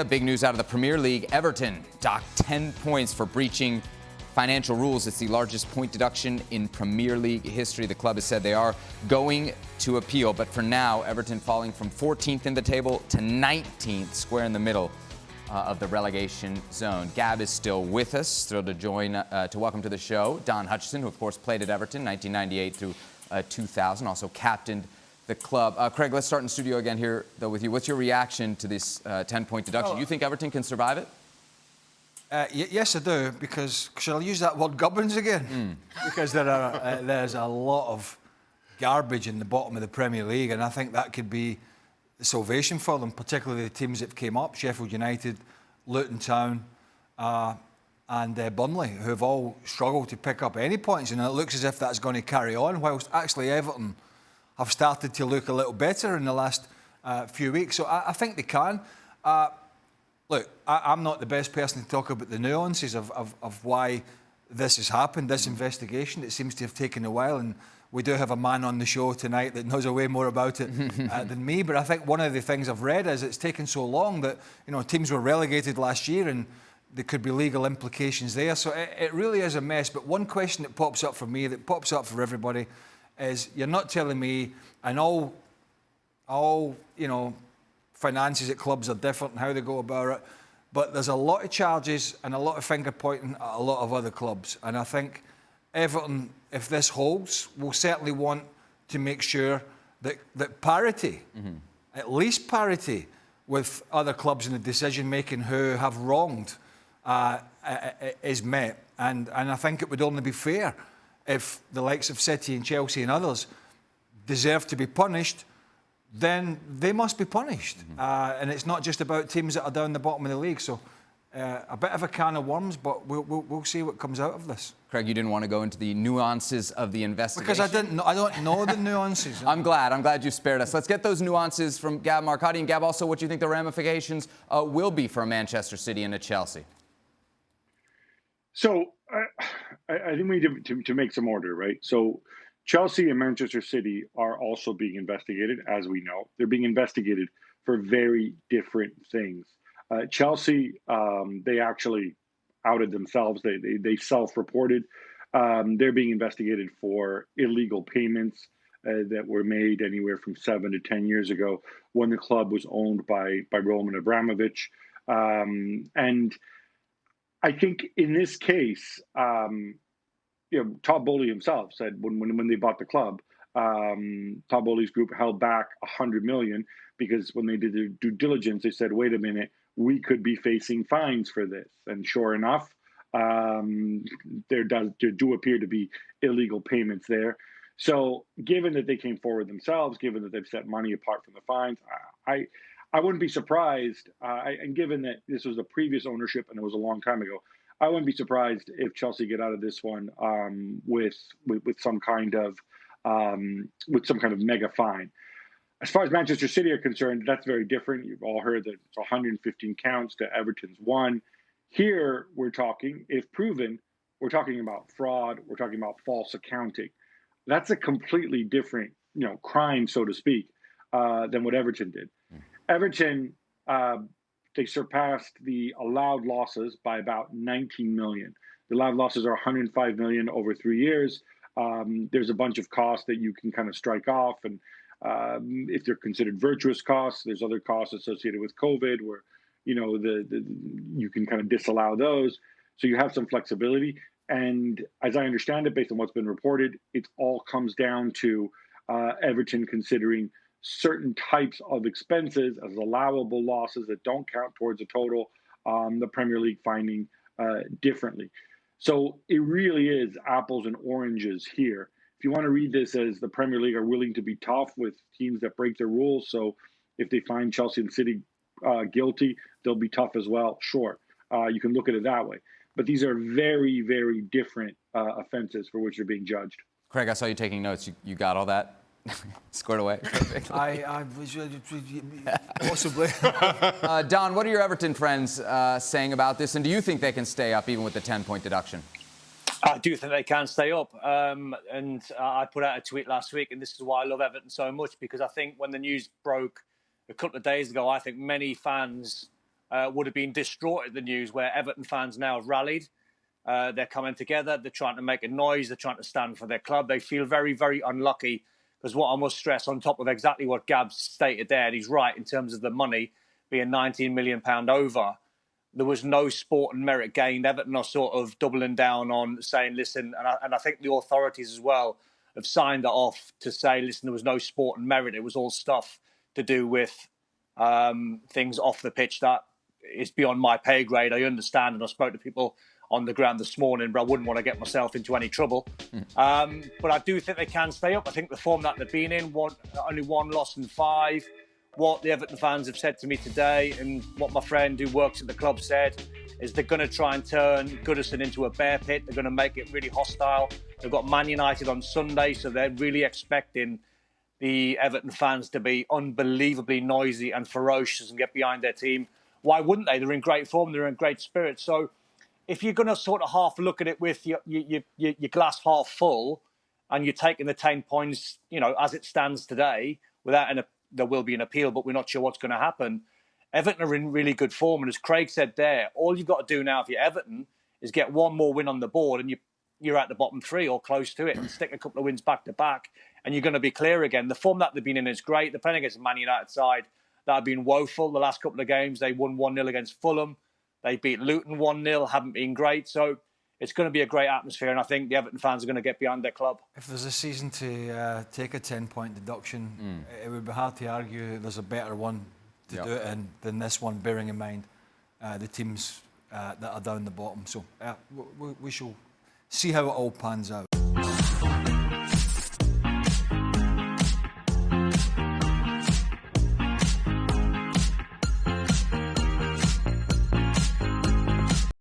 Big news out of the Premier League. Everton docked 10 points for breaching financial rules. It's the largest point deduction in Premier League history. The club has said they are going to appeal. But for now, Everton falling from 14th in the table to 19th, square in the middle of the relegation zone. Gab is still with us. Thrilled to join, to welcome to the show Don Hutchison, who of course played at Everton 1998 through 2000, also captained the club. Craig, let's start in studio again here, though, with you. What's your reaction to this 10-point deduction? You think Everton can survive it? Yes, I do, because shall I use that word governance again? Because there's a lot of garbage in the bottom of the Premier League, and I think that could be the salvation for them, particularly the teams that came up, Sheffield United, Luton Town, and Burnley, who have all struggled to pick up any points, and it looks as if that's going to carry on, whilst actually Everton have started to look a little better in the last few weeks. So I think they can. Look, I'm not the best person to talk about the nuances of why this has happened, this investigation. It seems to have taken a while, and we do have a man on the show tonight that knows a way more about it than me. But I think one of the things I've read is it's taken so long that, you know, teams were relegated last year and there could be legal implications there. So it really is a mess. But one question that pops up for me, that pops up for everybody, is you're not telling me, and all you know, finances at clubs are different and how they go about it, but there's a lot of charges and a lot of finger pointing at a lot of other clubs. And I think Everton, if this holds, will certainly want to make sure that parity, at least parity, with other clubs in the decision making who have wronged is met. And I think it would only be fair if the likes of City and Chelsea and others deserve to be punished, then they must be punished. And it's not just about teams that are down the bottom of the league. So a bit of a can of worms, but we'll see what comes out of this. Craig, you didn't want to go into the nuances of the investigation? Because I don't know the nuances. I'm glad you spared us. Let's get those nuances from Gab Marcotti. And Gab, also, what do you think the ramifications will be for Manchester City and a Chelsea? So I think we need to make some order, right? So Chelsea and Manchester City are also being investigated, as we know. They're being investigated for very different things. Chelsea, they actually outed themselves. They self-reported. They're being investigated for illegal payments that were made anywhere from 7 to 10 years ago when the club was owned by Roman Abramovich. And I think in this case, you know, Todd Boehly himself said when they bought the club, Todd Boehly's group held back $100 million because when they did their due diligence, they said, "Wait a minute, we could be facing fines for this." And sure enough, there do appear to be illegal payments there. So, given that they came forward themselves, given that they've set money apart from the fines, I wouldn't be surprised, and given that this was a previous ownership and it was a long time ago, I wouldn't be surprised if Chelsea get out of this one with some kind of mega fine. As far as Manchester City are concerned, that's very different. You've all heard that it's 115 counts to Everton's 1. Here we're talking, if proven, we're talking about fraud. We're talking about false accounting. That's a completely different, you know, crime, so to speak, than what Everton did. Everton, they surpassed the allowed losses by about 19 million. The allowed losses are 105 million over 3 years. There's a bunch of costs that you can kind of strike off, and if they're considered virtuous costs, there's other costs associated with COVID where, you know, you can kind of disallow those. So you have some flexibility. And as I understand it, based on what's been reported, it all comes down to Everton considering certain types of expenses as allowable losses that don't count towards a total, the Premier League finding differently. So it really is apples and oranges here. If you want to read this as the Premier League are willing to be tough with teams that break their rules, so if they find Chelsea and City guilty, they'll be tough as well. Sure, you can look at it that way. But these are very, very different offenses for which they're being judged. Craig, I saw you taking notes. You got all that? Squared away. I possibly. Don, what are your Everton friends saying about this? And do you think they can stay up even with the 10-point deduction? I do think they can stay up. And I put out a tweet last week, and this is why I love Everton so much, because I think when the news broke a couple of days ago, I think many fans would have been distraught at the news where Everton fans now have rallied. They're coming together. They're trying to make a noise. They're trying to stand for their club. They feel very, very unlucky because what I must stress on top of exactly what Gab stated there, and he's right in terms of the money being £19 million over, there was no sport and merit gained. Everton are sort of doubling down on saying, listen, and I think the authorities as well have signed that off to say, listen, there was no sport and merit. It was all stuff to do with things off the pitch that is beyond my pay grade. I understand, and I spoke to people on the ground this morning, but I wouldn't want to get myself into any trouble. But I do think they can stay up. I think the form that they've been in, only one loss in 5. What the Everton fans have said to me today, and what my friend who works at the club said, is they're going to try and turn Goodison into a bear pit. They're going to make it really hostile. They've got Man United on Sunday, so they're really expecting the Everton fans to be unbelievably noisy and ferocious and get behind their team. Why wouldn't they? They're in great form. They're in great spirit. So if you're going to sort of half look at it with your glass half full, and you're taking the 10 points, as it stands today, there will be an appeal, but we're not sure what's going to happen. Everton are in really good form, and as Craig said there, all you've got to do now if you're Everton is get one more win on the board, and you're at the bottom 3 or close to it, and stick a couple of wins back to back, and you're going to be clear again. The form that they've been in is great. They're playing against the Man United side that have been woeful the last couple of games. They won 1-0 against Fulham. They beat Luton 1-0, haven't been great. So it's going to be a great atmosphere, and I think the Everton fans are going to get behind their club. If there's a season to take a 10-point deduction, it would be hard to argue there's a better one to do it in than this one, bearing in mind the teams that are down the bottom. So we shall see how it all pans out.